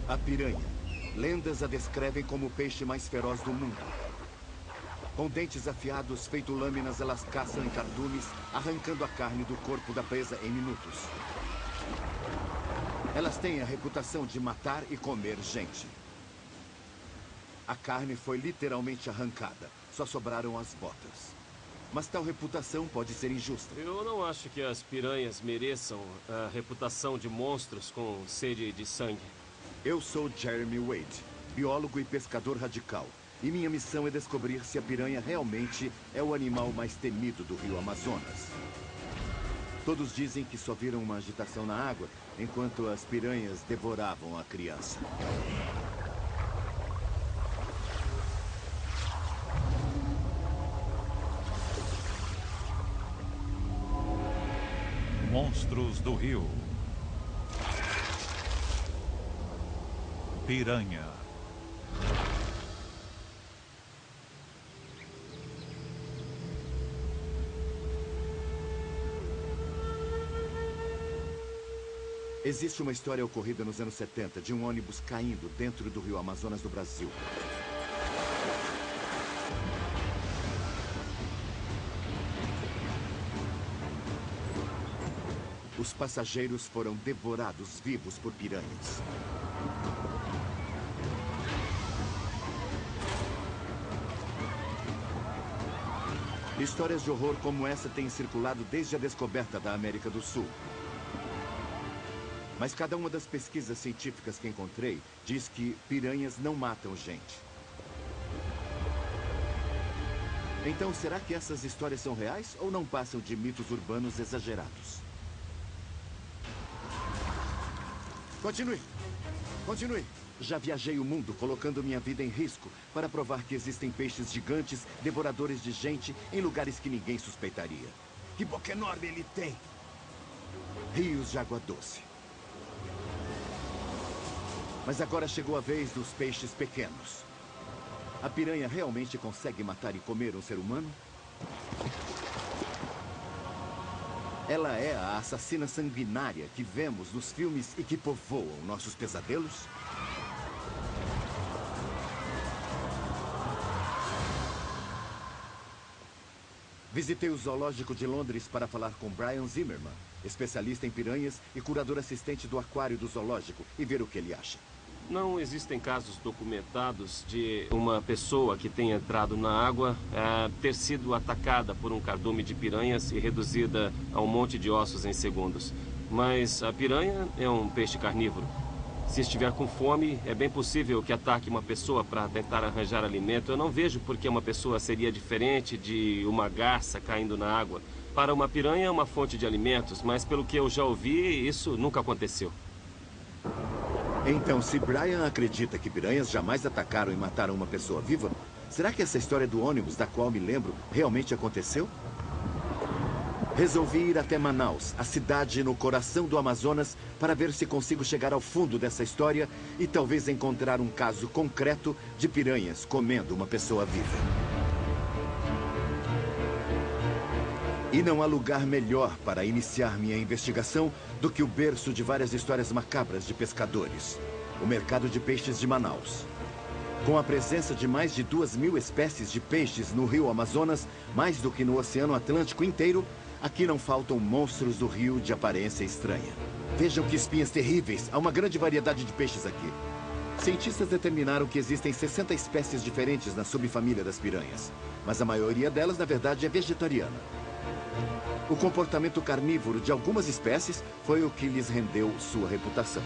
A piranha. Lendas a descrevem como o peixe mais feroz do mundo. Com dentes afiados, feito lâminas, elas caçam em cardumes, arrancando a carne do corpo da presa em minutos. Elas têm a reputação de matar e comer gente. A carne foi literalmente arrancada. Só sobraram as botas. Mas tal reputação pode ser injusta. Eu não acho que as piranhas mereçam a reputação de monstros com sede de sangue. Eu sou Jeremy Wade, biólogo e pescador radical. E minha missão é descobrir se a piranha realmente é o animal mais temido do rio Amazonas. Todos dizem que só viram uma agitação na água, enquanto as piranhas devoravam a criança. Monstros do rio. Piranha. Existe uma história ocorrida nos anos 70 de um ônibus caindo dentro do rio Amazonas do Brasil. Os passageiros foram devorados vivos por piranhas. Histórias de horror como essa têm circulado desde a descoberta da América do Sul. Mas cada uma das pesquisas científicas que encontrei diz que piranhas não matam gente. Então, será que essas histórias são reais ou não passam de mitos urbanos exagerados? Continue. Continue. Já viajei o mundo colocando minha vida em risco para provar que existem peixes gigantes, devoradores de gente, em lugares que ninguém suspeitaria. Que boca enorme ele tem! Rios de água doce. Mas agora chegou a vez dos peixes pequenos. A piranha realmente consegue matar e comer um ser humano? Ela é a assassina sanguinária que vemos nos filmes e que povoam nossos pesadelos? Visitei o zoológico de Londres para falar com Brian Zimmerman, especialista em piranhas e curador assistente do aquário do zoológico, e ver o que ele acha. Não existem casos documentados de uma pessoa que tenha entrado na água ter sido atacada por um cardume de piranhas e reduzida a um monte de ossos em segundos. Mas a piranha é um peixe carnívoro. Se estiver com fome, é bem possível que ataque uma pessoa para tentar arranjar alimento. Eu não vejo por que uma pessoa seria diferente de uma garça caindo na água. Para uma piranha é uma fonte de alimentos, mas pelo que eu já ouvi, isso nunca aconteceu. Então, se Brian acredita que piranhas jamais atacaram e mataram uma pessoa viva, será que essa história do ônibus, da qual me lembro, realmente aconteceu? Resolvi ir até Manaus, a cidade no coração do Amazonas, para ver se consigo chegar ao fundo dessa história e talvez encontrar um caso concreto de piranhas comendo uma pessoa viva. E não há lugar melhor para iniciar minha investigação do que o berço de várias histórias macabras de pescadores, o mercado de peixes de Manaus. Com a presença de mais de 2.000 espécies de peixes no rio Amazonas, mais do que no Oceano Atlântico inteiro, aqui não faltam monstros do rio de aparência estranha. Vejam que espinhas terríveis! Há uma grande variedade de peixes aqui. Cientistas determinaram que existem 60 espécies diferentes na subfamília das piranhas, mas a maioria delas, na verdade, é vegetariana. O comportamento carnívoro de algumas espécies foi o que lhes rendeu sua reputação.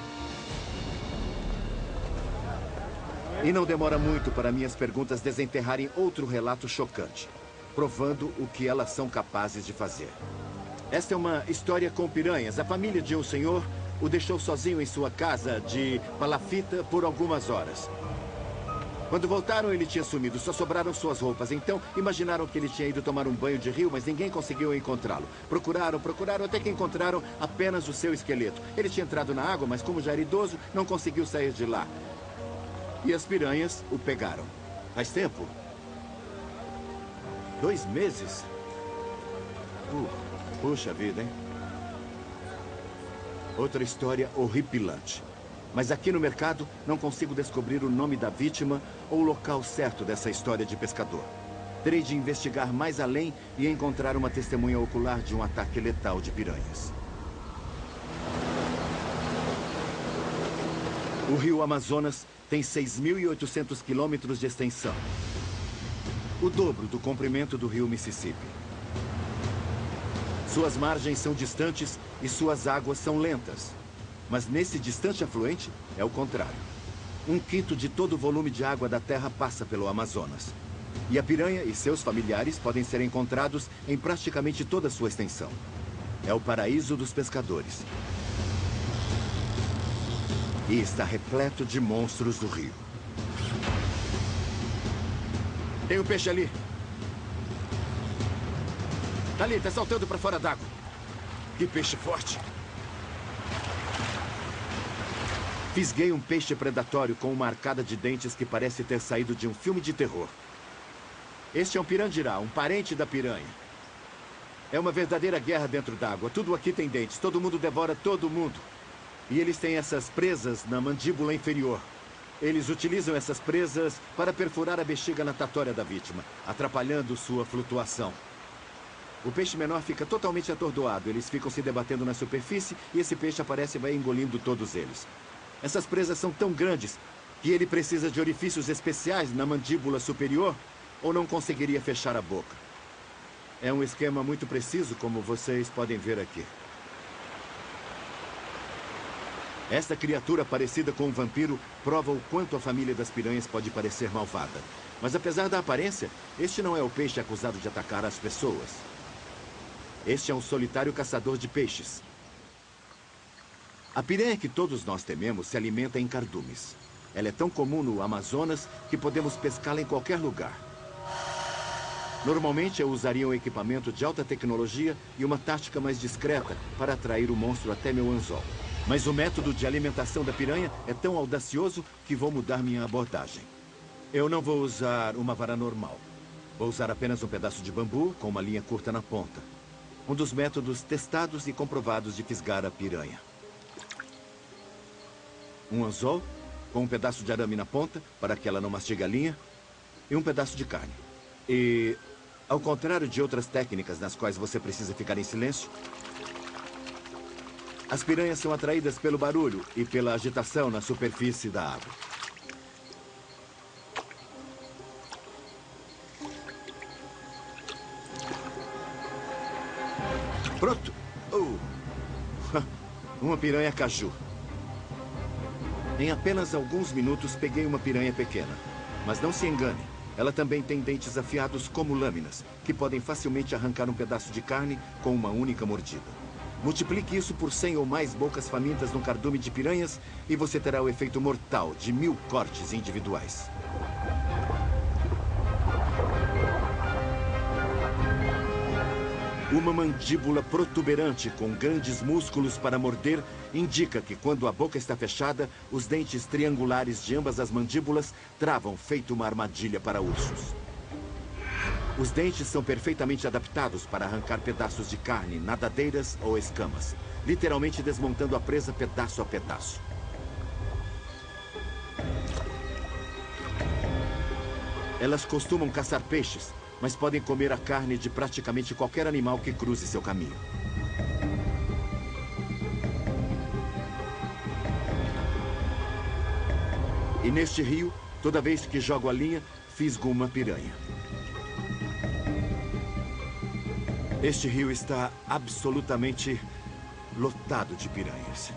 E não demora muito para minhas perguntas desenterrarem outro relato chocante, provando o que elas são capazes de fazer. Esta é uma história com piranhas. A família de um senhor o deixou sozinho em sua casa de palafita por algumas horas. Quando voltaram, ele tinha sumido. Só sobraram suas roupas. Então, imaginaram que ele tinha ido tomar um banho de rio, mas ninguém conseguiu encontrá-lo. Procuraram, até que encontraram apenas o seu esqueleto. Ele tinha entrado na água, mas como já era idoso, não conseguiu sair de lá. E as piranhas o pegaram. Faz tempo? 2 meses? Puxa vida, hein? Outra história horripilante. Mas aqui no mercado, não consigo descobrir o nome da vítima ou o local certo dessa história de pescador. Terei de investigar mais além e encontrar uma testemunha ocular de um ataque letal de piranhas. O rio Amazonas tem 6.800 quilômetros de extensão. O dobro do comprimento do rio Mississippi. Suas margens são distantes e suas águas são lentas. Mas nesse distante afluente, é o contrário. 1/5 de todo o volume de água da Terra passa pelo Amazonas. E a piranha e seus familiares podem ser encontrados em praticamente toda a sua extensão. É o paraíso dos pescadores. E está repleto de monstros do rio. Tem um peixe ali. Ali, está saltando para fora d'água. Que peixe forte. Fisguei um peixe predatório com uma arcada de dentes que parece ter saído de um filme de terror. Este é um pirandirá, um parente da piranha. É uma verdadeira guerra dentro d'água. Tudo aqui tem dentes. Todo mundo devora todo mundo. E eles têm essas presas na mandíbula inferior. Eles utilizam essas presas para perfurar a bexiga natatória da vítima, atrapalhando sua flutuação. O peixe menor fica totalmente atordoado. Eles ficam se debatendo na superfície e esse peixe aparece e vai engolindo todos eles. Essas presas são tão grandes que ele precisa de orifícios especiais na mandíbula superior ou não conseguiria fechar a boca. É um esquema muito preciso, como vocês podem ver aqui. Esta criatura parecida com um vampiro prova o quanto a família das piranhas pode parecer malvada. Mas apesar da aparência, este não é o peixe acusado de atacar as pessoas. Este é um solitário caçador de peixes. A piranha que todos nós tememos se alimenta em cardumes. Ela é tão comum no Amazonas que podemos pescá-la em qualquer lugar. Normalmente eu usaria um equipamento de alta tecnologia e uma tática mais discreta para atrair o monstro até meu anzol. Mas o método de alimentação da piranha é tão audacioso que vou mudar minha abordagem. Eu não vou usar uma vara normal. Vou usar apenas um pedaço de bambu com uma linha curta na ponta. Um dos métodos testados e comprovados de fisgar a piranha. Um anzol com um pedaço de arame na ponta para que ela não mastigue a linha e um pedaço de carne. E, ao contrário de outras técnicas nas quais você precisa ficar em silêncio, as piranhas são atraídas pelo barulho e pela agitação na superfície da água. Pronto! Uma piranha caju. Em apenas alguns minutos peguei uma piranha pequena. Mas não se engane, ela também tem dentes afiados como lâminas, que podem facilmente arrancar um pedaço de carne com uma única mordida. Multiplique isso por 100 ou mais bocas famintas no cardume de piranhas e você terá o efeito mortal de 1000 cortes individuais. Uma mandíbula protuberante com grandes músculos para morder indica que quando a boca está fechada, os dentes triangulares de ambas as mandíbulas travam feito uma armadilha para ursos. Os dentes são perfeitamente adaptados para arrancar pedaços de carne, nadadeiras ou escamas, literalmente desmontando a presa pedaço a pedaço. Elas costumam caçar peixes, mas podem comer a carne de praticamente qualquer animal que cruze seu caminho. E neste rio, toda vez que jogo a linha, fisgo uma piranha. Este rio está absolutamente lotado de piranhas.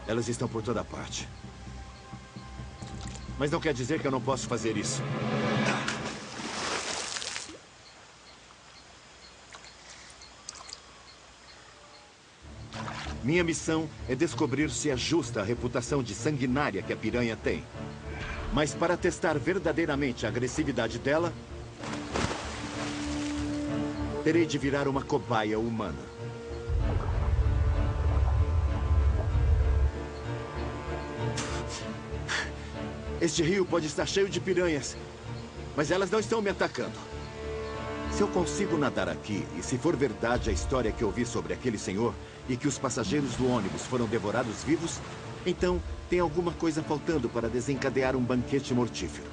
Elas estão por toda parte. Mas não quer dizer que eu não posso fazer isso. Minha missão é descobrir se é justa a reputação de sanguinária que a piranha tem. Mas para testar verdadeiramente a agressividade dela, terei de virar uma cobaia humana. Este rio pode estar cheio de piranhas, mas elas não estão me atacando. Se eu consigo nadar aqui, e se for verdade a história que ouvi sobre aquele senhor, e que os passageiros do ônibus foram devorados vivos, então tem alguma coisa faltando para desencadear um banquete mortífero.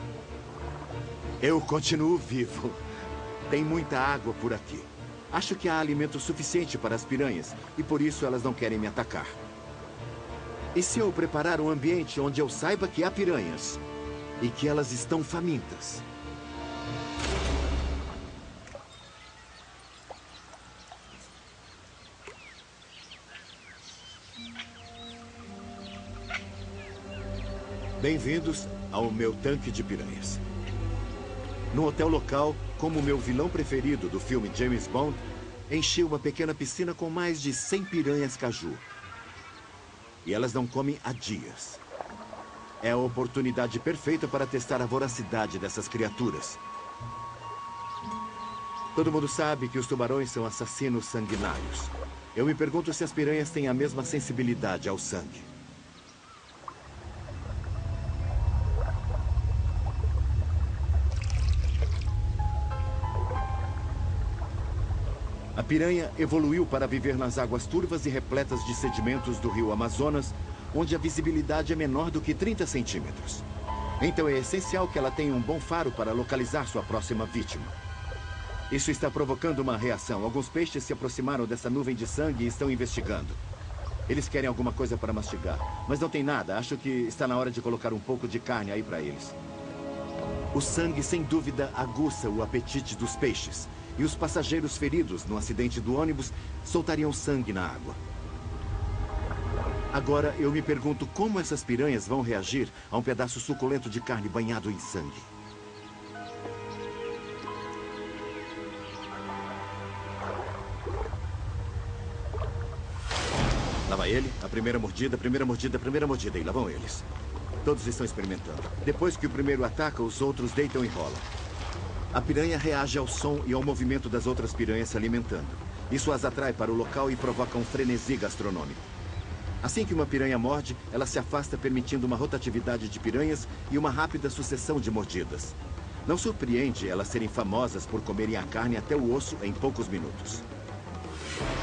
Eu continuo vivo. Tem muita água por aqui. Acho que há alimento suficiente para as piranhas, e por isso elas não querem me atacar. E se eu preparar um ambiente onde eu saiba que há piranhas, e que elas estão famintas? Bem-vindos ao meu tanque de piranhas. No hotel local, como meu vilão preferido do filme James Bond, enchi uma pequena piscina com mais de 100 piranhas caju. E elas não comem há dias. É a oportunidade perfeita para testar a voracidade dessas criaturas. Todo mundo sabe que os tubarões são assassinos sanguinários. Eu me pergunto se as piranhas têm a mesma sensibilidade ao sangue. A piranha evoluiu para viver nas águas turvas e repletas de sedimentos do rio Amazonas, onde a visibilidade é menor do que 30 centímetros. Então é essencial que ela tenha um bom faro para localizar sua próxima vítima. Isso está provocando uma reação. Alguns peixes se aproximaram dessa nuvem de sangue e estão investigando. Eles querem alguma coisa para mastigar, mas não tem nada. Acho que está na hora de colocar um pouco de carne aí para eles. O sangue, sem dúvida, aguça o apetite dos peixes. E os passageiros feridos no acidente do ônibus soltariam sangue na água. Agora, eu me pergunto como essas piranhas vão reagir a um pedaço suculento de carne banhado em sangue. Lá vai ele. A primeira mordida, primeira mordida, primeira mordida. E lá vão eles. Todos estão experimentando. Depois que o primeiro ataca, os outros deitam e rolam. A piranha reage ao som e ao movimento das outras piranhas se alimentando. Isso as atrai para o local e provoca um frenesi gastronômico. Assim que uma piranha morde, ela se afasta, permitindo uma rotatividade de piranhas e uma rápida sucessão de mordidas. Não surpreende elas serem famosas por comerem a carne até o osso em poucos minutos.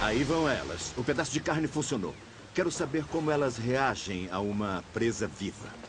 Aí vão elas. O pedaço de carne funcionou. Quero saber como elas reagem a uma presa viva.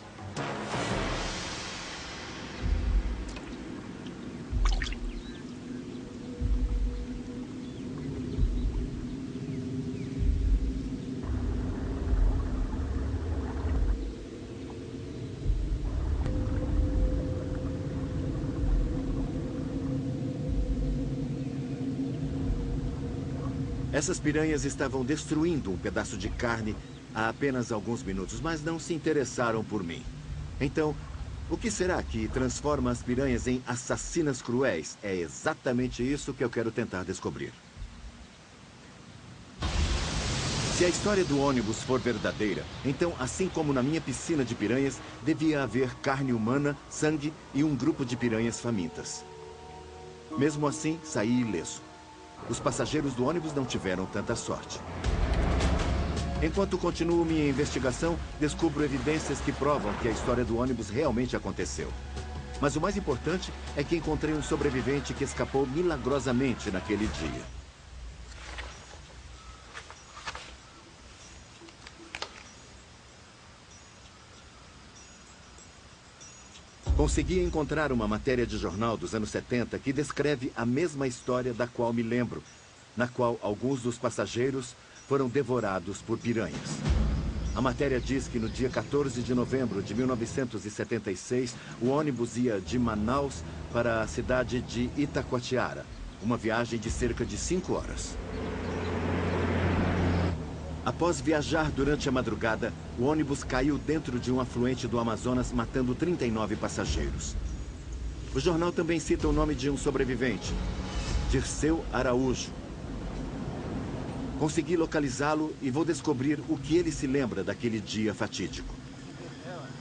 Essas piranhas estavam destruindo um pedaço de carne há apenas alguns minutos, mas não se interessaram por mim. Então, o que será que transforma as piranhas em assassinas cruéis? É exatamente isso que eu quero tentar descobrir. Se a história do ônibus for verdadeira, então, assim como na minha piscina de piranhas, devia haver carne humana, sangue e um grupo de piranhas famintas. Mesmo assim, saí ileso. Os passageiros do ônibus não tiveram tanta sorte. Enquanto continuo minha investigação, descubro evidências que provam que a história do ônibus realmente aconteceu. Mas o mais importante é que encontrei um sobrevivente que escapou milagrosamente naquele dia. Consegui encontrar uma matéria de jornal dos anos 70 que descreve a mesma história da qual me lembro, na qual alguns dos passageiros foram devorados por piranhas. A matéria diz que no dia 14 de novembro de 1976, o ônibus ia de Manaus para a cidade de Itacoatiara, uma viagem de cerca de 5 horas. Após viajar durante a madrugada, o ônibus caiu dentro de um afluente do Amazonas, matando 39 passageiros. O jornal também cita o nome de um sobrevivente, Dirceu Araújo. Consegui localizá-lo e vou descobrir o que ele se lembra daquele dia fatídico.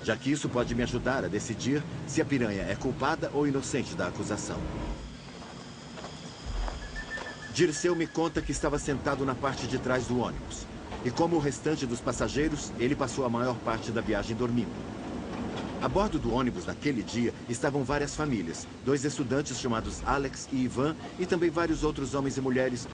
Já que isso pode me ajudar a decidir se a piranha é culpada ou inocente da acusação. Dirceu me conta que estava sentado na parte de trás do ônibus. E como o restante dos passageiros, ele passou a maior parte da viagem dormindo. A bordo do ônibus naquele dia estavam várias famílias. 2 estudantes chamados Alex e Ivan e também vários outros homens e mulheres